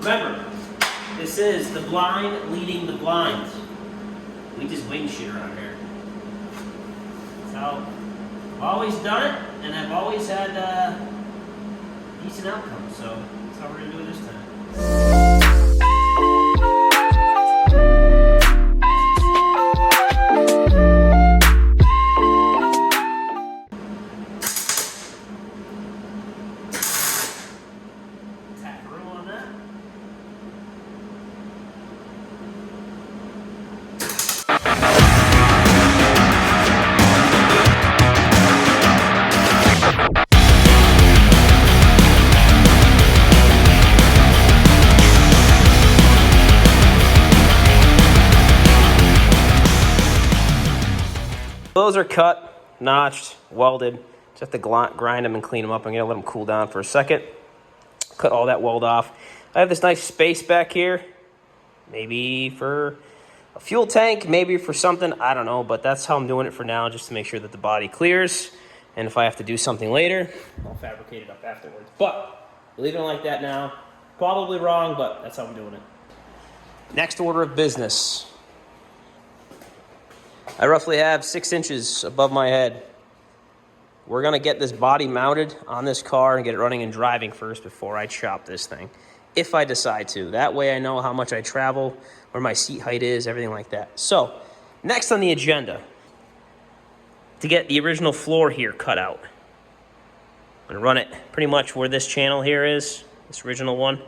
Remember, this is the blind leading the blind. We just wing shit around here. That's how I've always done it, and I've always had decent outcomes. So that's how we're gonna do it this time. Those are cut, notched, welded. Just have to grind them and clean them up. I'm gonna let them cool down for a second. Cut all that weld off. I have this nice space back here. Maybe for a fuel tank, maybe for something, I don't know. But that's how I'm doing it for now, just to make sure that the body clears. And if I have to do something later, I'll fabricate it up afterwards. But leaving it like that now, probably wrong, but that's how I'm doing it. Next order of business. I roughly have 6 inches above my head. We're gonna get this body mounted on this car and get it running and driving first before I chop this thing, if I decide to. That way I know how much I travel, where my seat height is, everything like that. So, next on the agenda, to get the original floor here cut out. I'm gonna run it pretty much where this channel here is, this original one.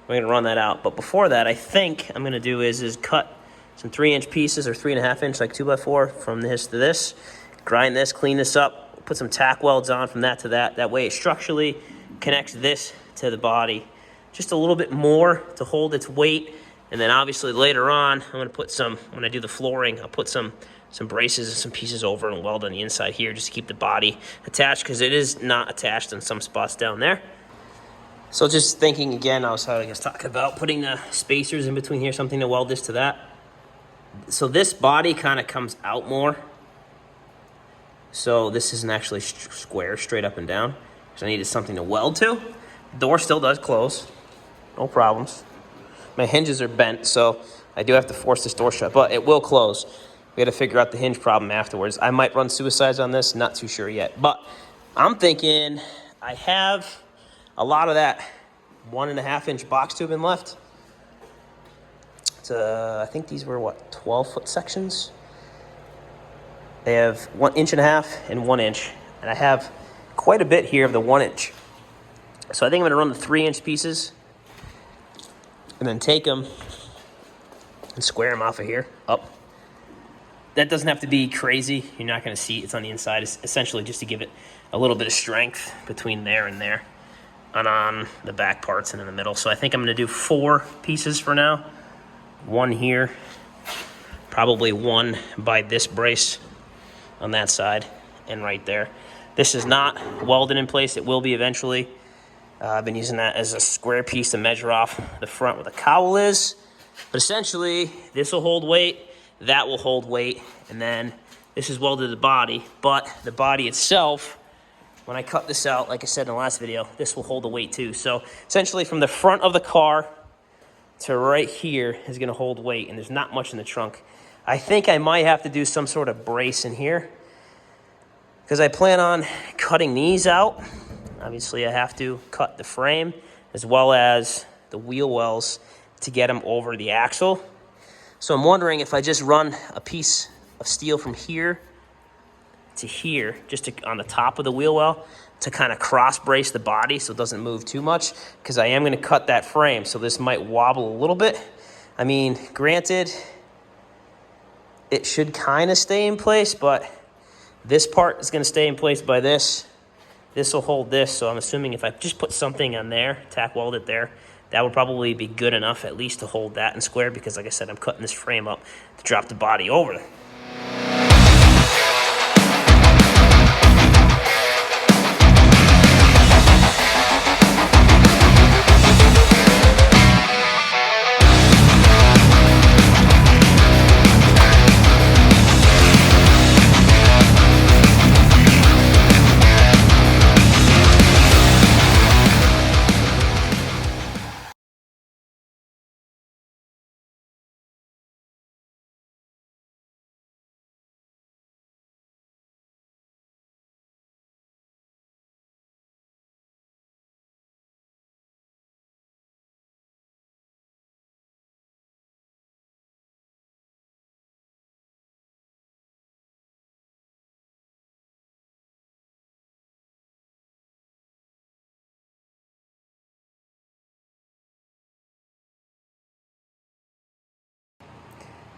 We're gonna run that out. But before that, I think I'm gonna do is cut some 3-inch pieces or 3.5 inch, like 2x4 from this to this. Grind this, clean this up, put some tack welds on from that to that. That way it structurally connects this to the body just a little bit more to hold its weight. And then obviously later on, I'm gonna put some, when I do the flooring, I'll put some braces and some pieces over and weld on the inside here just to keep the body attached, because it is not attached in some spots down there. So just thinking again, I was talking about putting the spacers in between here, something to weld this to that. So this body kind of comes out more. So this isn't actually square, straight up and down. So I needed something to weld to. The door still does close, no problems. My hinges are bent, so I do have to force this door shut, but it will close. We got to figure out the hinge problem afterwards. I might run suicides on this, not too sure yet. But I'm thinking I have a lot of that 1.5 inch box tubing left. I think these were, what, 12-foot sections? They have 1.5 inches and 1 inch. And I have quite a bit here of the 1 inch. So I think I'm gonna run the 3-inch pieces and then take them and square them off of here, up. That doesn't have to be crazy. You're not gonna see it's on the inside. It's essentially just to give it a little bit of strength between there and there, and on the back parts and in the middle. So I think I'm gonna do 4 pieces for now. 1 here, probably 1 by this brace on that side, and right there. This is not welded in place. It will be eventually. I've been using that as a square piece to measure off the front where the cowl is. But essentially, this will hold weight, that will hold weight, and then this is welded to the body. But the body itself, when I cut this out, like I said in the last video, this will hold the weight too. So essentially from the front of the car to right here is gonna hold weight, and there's not much in the trunk. I think I might have to do some sort of brace in here, because I plan on cutting these out. Obviously I have to cut the frame as well as the wheel wells to get them over the axle. So I'm wondering if I just run a piece of steel from here to here, just on the top of the wheel well, to kind of cross brace the body so it doesn't move too much, because I am going to cut that frame, so this might wobble a little bit. I mean, granted, it should kind of stay in place, but this part is going to stay in place by this. This will hold this, so I'm assuming if I just put something on there, tack weld it there, that would probably be good enough at least to hold that in square, because like I said, I'm cutting this frame up to drop the body over.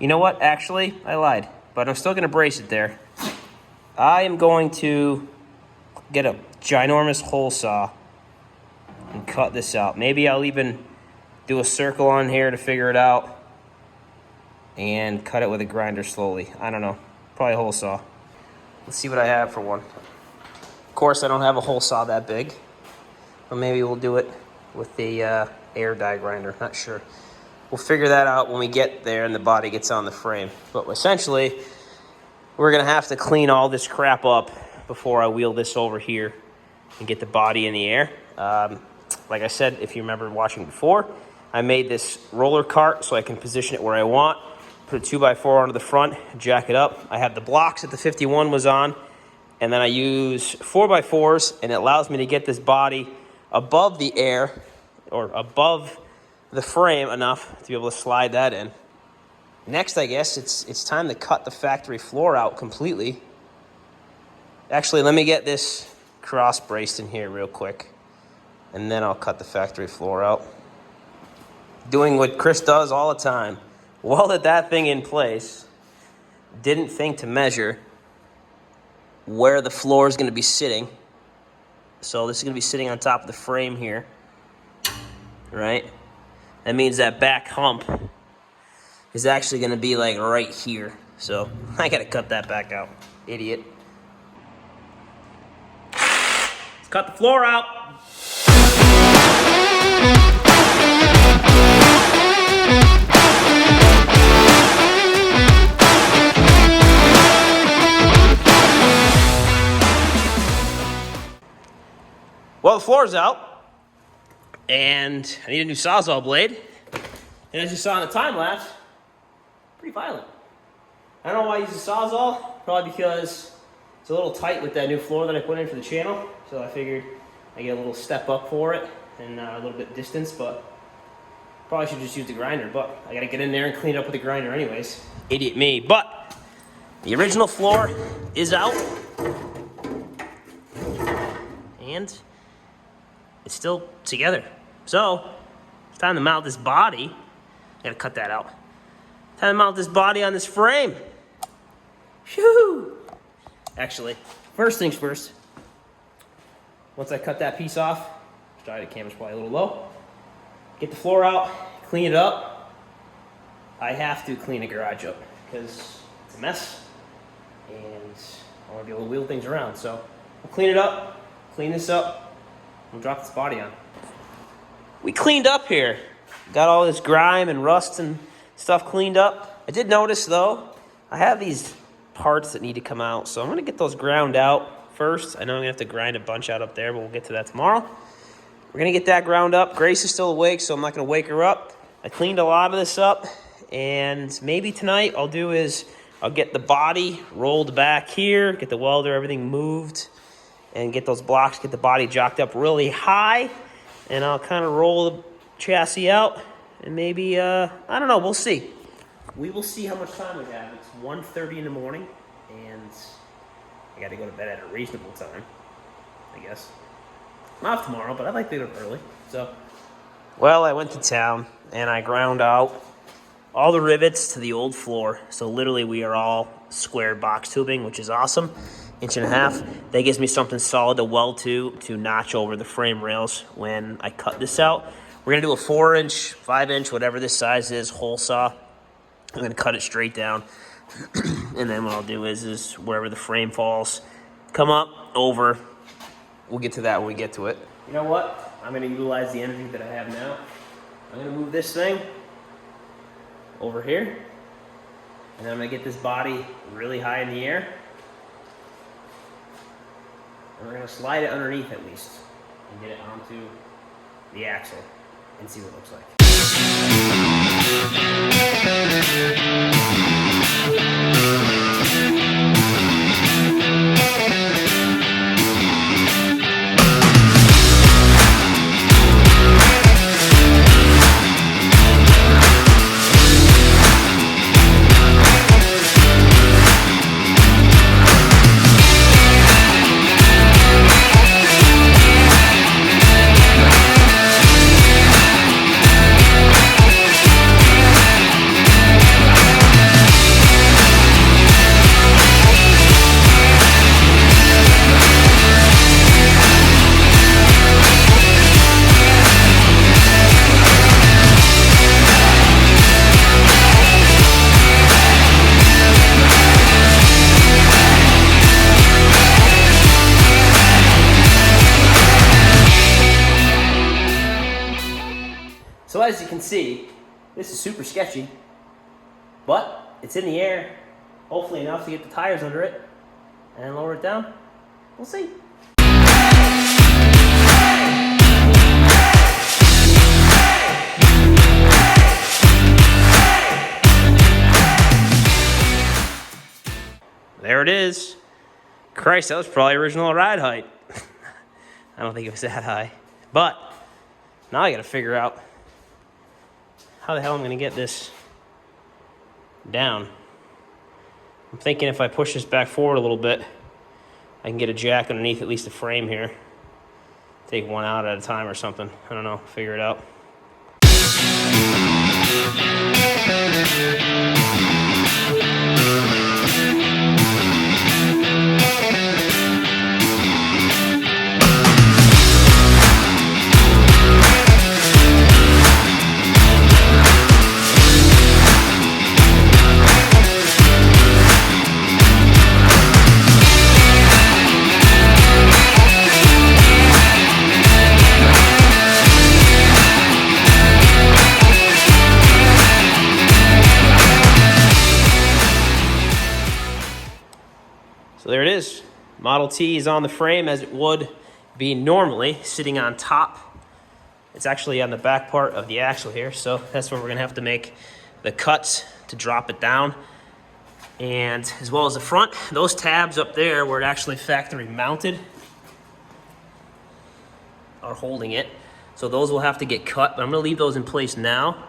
You know what? Actually, I lied. But I'm still going to brace it there. I am going to get a ginormous hole saw and cut this out. Maybe I'll even do a circle on here to figure it out and cut it with a grinder slowly. I don't know. Probably a hole saw. Let's see what I have for one. Of course, I don't have a hole saw that big. But maybe we'll do it with the air die grinder. Not sure. We'll figure that out when we get there and the body gets on the frame. But essentially, we're going to have to clean all this crap up before I wheel this over here and get the body in the air. Like I said, if you remember watching before, I made this roller cart so I can position it where I want. Put a 2x4 onto the front, jack it up. I have the blocks that the 51 was on, and then I use 4x4s, and it allows me to get this body above the air, or above the frame enough to be able to slide that in. Next, I guess, it's time to cut the factory floor out completely. Actually, let me get this cross braced in here real quick, and then I'll cut the factory floor out. Doing what Chris does all the time. Welded that thing in place, didn't think to measure where the floor is going to be sitting. So this is going to be sitting on top of the frame here, right? That means that back hump is actually going to be like right here. So I got to cut that back out, idiot. Let's cut the floor out. Well, the floor's out, and I need a new Sawzall blade. And as you saw in the time lapse, pretty violent. I don't know why I use a Sawzall, probably because it's a little tight with that new floor that I put in for the channel. So I figured I get a little step up for it and a little bit distance, but probably should just use the grinder. But I gotta get in there and clean it up with the grinder anyways. Idiot me. But the original floor is out, and it's still together. So it's time to mount this body. I gotta cut that out. Time to mount this body on this frame. Shoo! Actually, first things first. Once I cut that piece off, sorry, the camera's probably a little low. Get the floor out, clean it up. I have to clean the garage up because it's a mess, and I want to be able to wheel things around. So I'll clean it up, clean this up. We'll drop this body on. We cleaned up here. Got all this grime and rust and stuff cleaned up. I did notice, though, I have these parts that need to come out, so I'm going to get those ground out first. I know I'm going to have to grind a bunch out up there, but we'll get to that tomorrow. We're going to get that ground up. Grace is still awake, so I'm not going to wake her up. I cleaned a lot of this up, and maybe tonight I'll do is I'll get the body rolled back here, get the welder, everything moved, and get those blocks, get the body jocked up really high, and I'll kind of roll the chassis out, and maybe, I don't know, we'll see. We will see how much time we have. It's 1:30 in the morning, and I got to go to bed at a reasonable time, I guess. Not tomorrow, but I'd like to get up early, so. Well, I went to town, and I ground out all the rivets to the old floor, so literally we are all square box tubing, which is awesome. 1.5 inches. That gives me something solid to weld to notch over the frame rails when I cut this out. We're going to do a 4-inch, 5-inch, whatever this size is, hole saw. I'm going to cut it straight down. And then what I'll do is wherever the frame falls, come up, over. We'll get to that when we get to it. You know what? I'm going to utilize the energy that I have now. I'm going to move this thing over here. And then I'm going to get this body really high in the air. And we're going to slide it underneath at least and get it onto the axle and see what it looks like. So as you can see, this is super sketchy, but it's in the air, hopefully enough to get the tires under it and lower it down. We'll see. There it is. Christ, that was probably original ride height. I don't think it was that high. But now I gotta figure out how the hell I'm gonna get this down. I'm thinking if I push this back forward a little bit, I can get a jack underneath at least the frame here. Take one out at a time or something. I don't know, figure it out. So there it is. Model T is on the frame as it would be normally, sitting on top. It's actually on the back part of the axle here, so that's where we're gonna have to make the cuts to drop it down. And as well as the front, those tabs up there where it actually factory mounted are holding it. So those will have to get cut, but I'm gonna leave those in place now.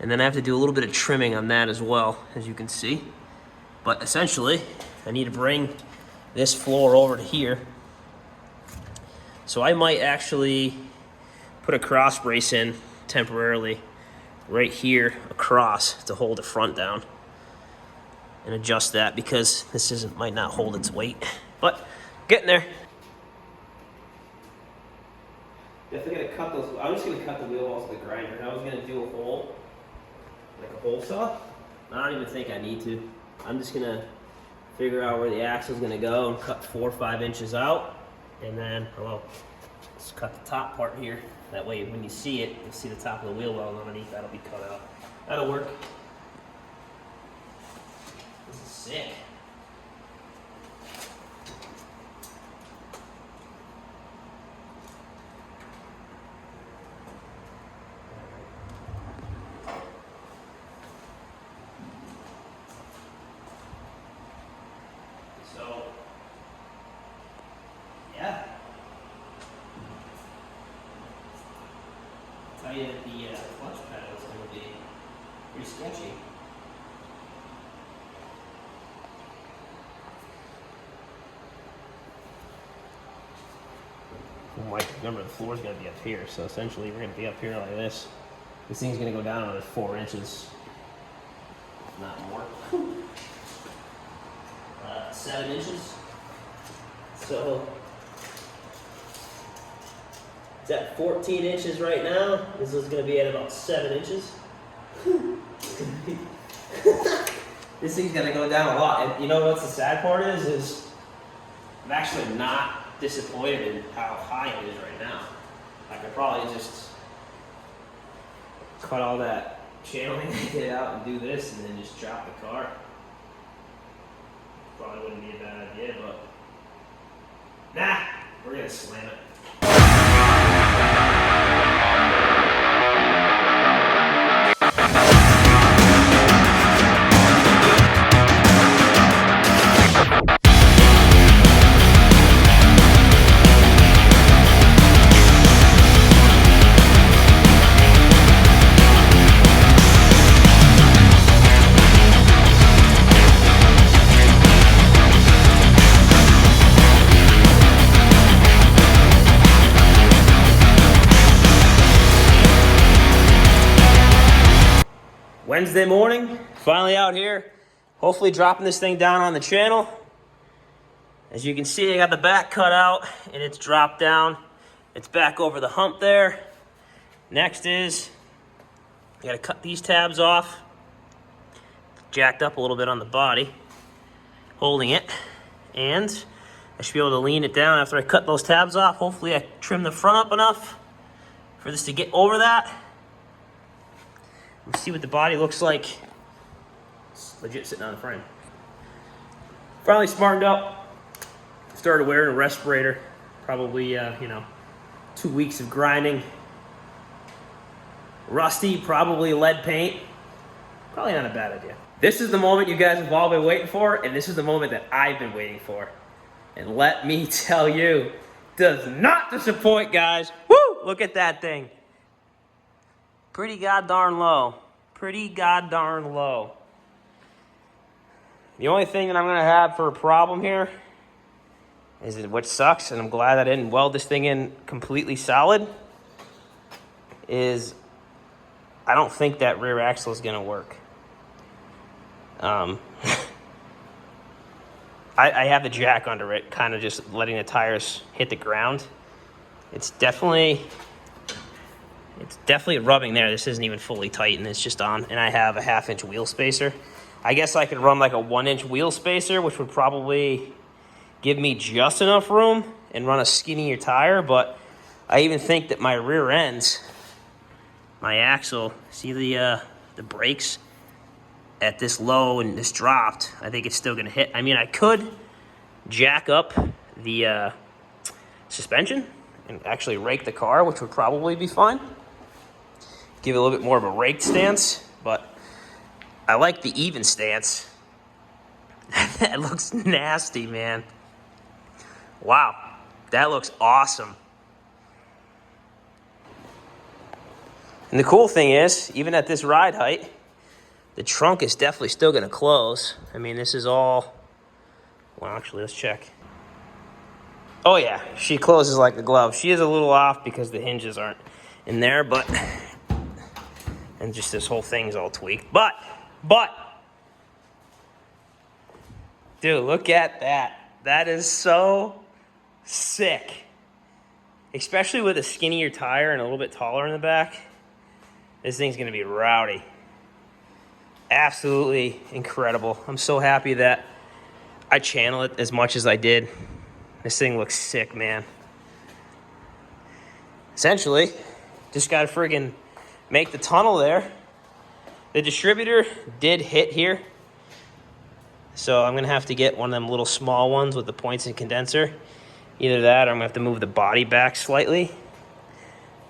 And then I have to do a little bit of trimming on that as well, as you can see. But essentially, I need to bring this floor over to here. So I might actually put a cross brace in temporarily right here across to hold the front down and adjust that because this might not hold its weight. But getting there. Definitely gonna cut those. I'm just gonna cut the wheel walls with the grinder. I was gonna do a hole, like a hole saw. I don't even think I need to. I'm just gonna figure out where the axle's gonna go and cut 4 or 5 inches out. And then, well, let's cut the top part here. That way when you see it, you'll see the top of the wheel well underneath, that'll be cut out. That'll work. This is sick. So, yeah. I'll tell you that the clutch pedal is going to be pretty sketchy. Remember, the floor's going to be up here, so essentially we're going to be up here like this. This thing's going to go down another 4 inches, if not more. 7 inches. So it's at 14 inches right now. This is going to be at about 7 inches. This thing's going to go down a lot. And you know what's the sad part is I'm actually not disappointed in how high it is right now. I could probably just cut all that channeling I did out and do this and then just drop the car. Probably wouldn't be a bad idea, but nah, we're gonna slam it. Wednesday morning, finally out here, hopefully dropping this thing down on the channel. As you can see, I got the back cut out and it's dropped down. It's back over the hump there. Next is, I gotta cut these tabs off. Jacked up a little bit on the body, holding it. And I should be able to lean it down after I cut those tabs off. Hopefully I trim the front up enough for this to get over that. Let's see what the body looks like. It's legit sitting on the frame. Finally smartened up. Started wearing a respirator. Probably, 2 weeks of grinding. Rusty, probably lead paint. Probably not a bad idea. This is the moment you guys have all been waiting for, and this is the moment that I've been waiting for. And let me tell you, does not disappoint, guys. Woo! Look at that thing. Pretty goddamn low. Pretty goddamn low. The only thing that I'm gonna have for a problem here is that what sucks, and I'm glad I didn't weld this thing in completely solid, is I don't think that rear axle is gonna work. I have the jack under it, kind of just letting the tires hit the ground. It's definitely rubbing there. This isn't even fully tight, and it's just on. And I have a 1/2 inch wheel spacer. I guess I could run like a 1 inch wheel spacer, which would probably give me just enough room and run a skinnier tire. But I even think that my rear ends, my axle, see the brakes at this low and this dropped, I think it's still gonna hit. I mean, I could jack up the suspension and actually rake the car, which would probably be fine. Give it a little bit more of a raked stance, but I like the even stance. That looks nasty, man. Wow, that looks awesome. And the cool thing is, even at this ride height, the trunk is definitely still gonna close. I mean, this is all, well, actually, let's check. Oh yeah, she closes like a glove. She is a little off because the hinges aren't in there, but, and just this whole thing's all tweaked. But, dude, look at that. That is so sick. Especially with a skinnier tire and a little bit taller in the back. This thing's gonna be rowdy. Absolutely incredible. I'm so happy that I channel it as much as I did. This thing looks sick, man. Essentially, just gotta friggin' make the tunnel there. The distributor did hit here, so I'm gonna have to get one of them little small ones with the points and condenser. Either that, or I'm gonna have to move the body back slightly.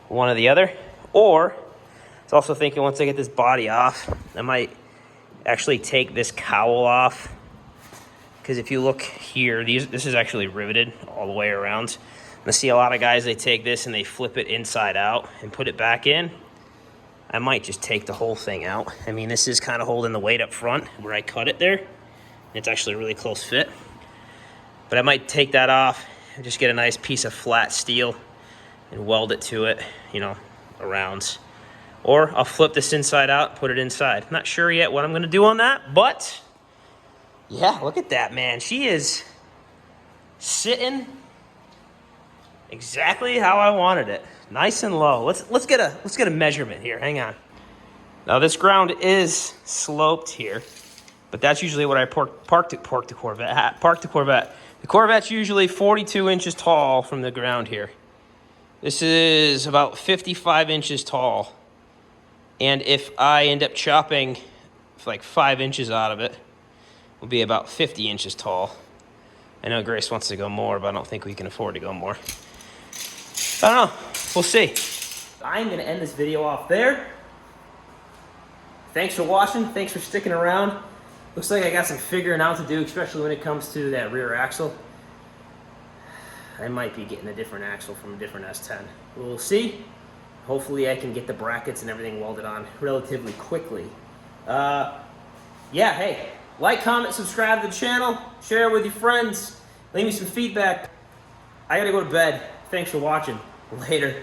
One or the other. Or, I was also thinking once I get this body off, I might actually take this cowl off. Because if you look here, this is actually riveted all the way around. I see a lot of guys, they take this and they flip it inside out and put it back in. I might just take the whole thing out. I mean, this is kind of holding the weight up front where I cut it there. It's actually a really close fit. But I might take that off and just get a nice piece of flat steel and weld it to it, around. Or I'll flip this inside out, put it inside. Not sure yet what I'm gonna do on that, but yeah, look at that, man. She is sitting exactly how I wanted it. Nice and low. Let's get a measurement here. Hang on. Now this ground is sloped here, but that's usually what I park the Corvette. The Corvette's usually 42 inches tall from the ground here. This is about 55 inches tall. And if I end up chopping like 5 inches out of it, will be about 50 inches tall. I know Grace wants to go more, but I don't think we can afford to go more. I don't know. We'll see. I'm going to end this video off there. Thanks for watching. Thanks for sticking around. Looks like I got some figuring out to do, especially when it comes to that rear axle. I might be getting a different axle from a different S10. We'll see. Hopefully I can get the brackets and everything welded on relatively quickly. Yeah, hey, like, comment, subscribe to the channel, share it with your friends, leave me some feedback. I gotta go to bed. Thanks for watching. Later.